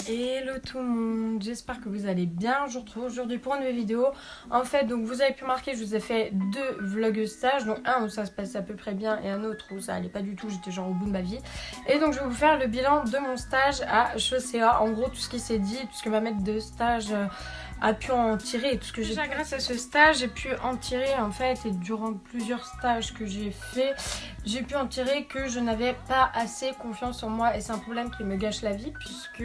Hello tout le monde, j'espère que vous allez bien. Je vous retrouve aujourd'hui pour une nouvelle vidéo. En fait, donc vous avez pu remarquer, je vous ai fait deux vlogs stage, donc un où ça se passe à peu près bien et un autre où ça allait pas du tout, j'étais genre au bout de ma vie. Et donc je vais vous faire le bilan de mon stage à Chaussea. En gros, tout ce qui s'est dit, tout ce que ma maître de stage a pu en tirer et tout ce que j'ai. Grâce à ce stage, j'ai pu en tirer en fait, et durant plusieurs stages que j'ai fait, j'ai pu en tirer que je n'avais pas assez confiance en moi, et c'est un problème qui me gâche la vie puisque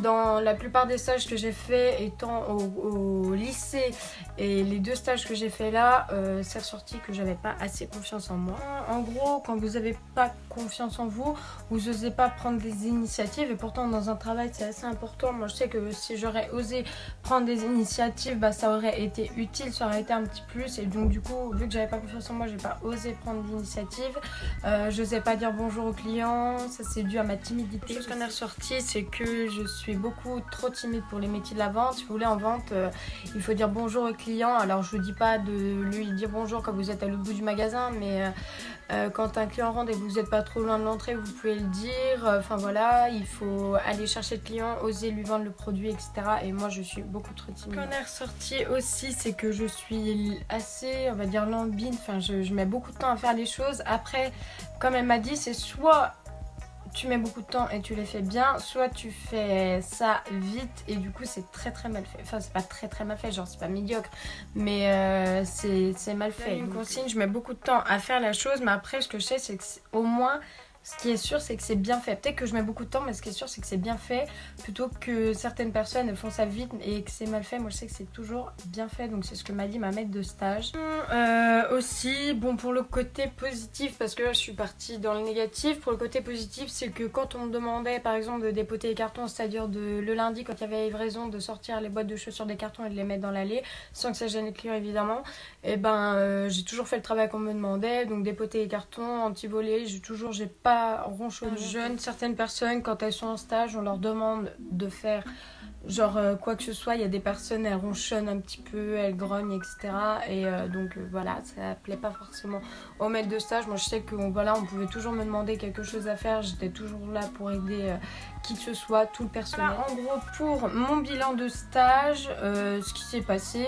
dans la plupart des stages que j'ai fait étant au lycée et les deux stages que j'ai fait là, c'est ressorti que j'avais pas assez confiance en moi. En gros, quand vous n'avez pas confiance en vous, vous n'osez pas prendre des initiatives, et pourtant dans un travail c'est assez important. Moi je sais que si j'aurais osé prendre des initiatives, bah, ça aurait été utile, ça aurait été un petit plus, et donc du coup vu que j'avais pas confiance en moi, j'ai pas osé prendre d'initiative. Je n'osais pas dire bonjour aux clients, ça c'est dû à ma timidité. Ce qu'on est ressorti, c'est que je suis beaucoup trop timide pour les métiers de la vente. Si vous voulez, en vente, il faut dire bonjour au client. Alors je vous dis pas de lui dire bonjour quand vous êtes à l'autre bout du magasin, mais quand un client rentre et que vous n'êtes pas trop loin de l'entrée, vous pouvez le dire. Enfin voilà, il faut aller chercher le client, oser lui vendre le produit, etc. Et moi je suis beaucoup trop timide. Ce qu'on est ressorti aussi, c'est que je suis assez, on va dire, lambine. Enfin je mets beaucoup de temps à faire les choses. Après, comme elle m'a dit, c'est soit tu mets beaucoup de temps et tu les fais bien, soit tu fais ça vite et du coup c'est très mal fait. Enfin c'est pas très mal fait, genre c'est pas médiocre, mais c'est mal fait. Une consigne, je mets beaucoup de temps à faire la chose, mais après ce que je sais c'est que au moins ce qui est sûr c'est que c'est bien fait. Peut-être que je mets beaucoup de temps, mais ce qui est sûr c'est que c'est bien fait, plutôt que certaines personnes font ça vite et que c'est mal fait. Moi je sais que c'est toujours bien fait, donc c'est ce que m'a dit ma maître de stage. Aussi, bon, pour le côté positif, parce que là je suis partie dans le négatif, pour le côté positif c'est que quand on me demandait par exemple de dépoter les cartons, c'est-à-dire le lundi quand il y avait livraison, de sortir les boîtes de chaussures des cartons et de les mettre dans l'allée sans que ça gêne les clients évidemment, et j'ai toujours fait le travail qu'on me demandait, donc dépoter les cartons, anti-voler, j'ai pas ronchonné. Jeune, certaines personnes quand elles sont en stage, on leur demande de faire genre quoi que ce soit, il y a des personnes, elles ronchonnent un petit peu, elles grognent, etc. Et voilà, ça plaît pas forcément au maître de stage. Moi je sais que voilà, on pouvait toujours me demander quelque chose à faire, j'étais toujours là pour aider qui que ce soit, tout le personnel. Voilà, en gros pour mon bilan de stage, ce qui s'est passé,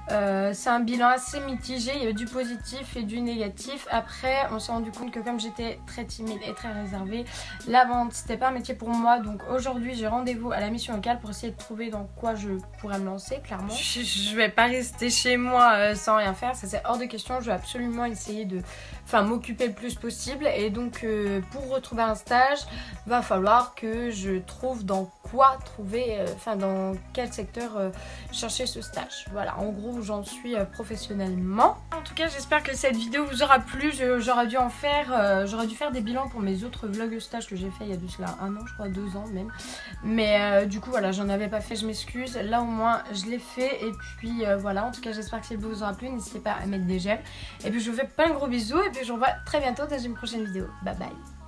c'est un bilan assez mitigé, il y avait du positif et du négatif. Après on s'est rendu compte que comme j'étais très timide et très réservée, la vente c'était pas un métier pour moi, donc aujourd'hui j'ai rendez-vous à la mission locale pour essayer de trouver dans quoi je pourrais me lancer. Clairement je vais pas rester chez moi sans rien faire, ça c'est hors de question. Je vais absolument essayer de m'occuper le plus possible, et donc pour retrouver un stage va falloir que je trouve dans quoi trouver, dans quel secteur chercher ce stage. Voilà, en gros où j'en suis professionnellement. En tout cas j'espère que cette vidéo vous aura plu. J'aurais dû faire des bilans pour mes autres vlogs stage que j'ai fait il y a de cela 1 an, je crois 2 ans même, mais du coup voilà, j'en avais pas fait, je m'excuse. Là au moins je l'ai fait, et puis voilà, en tout cas j'espère que cette vidéo vous aura plu. N'hésitez pas à mettre des j'aime, et puis je vous fais plein de gros bisous, et puis je vous revois très bientôt dans une prochaine vidéo. Bye bye.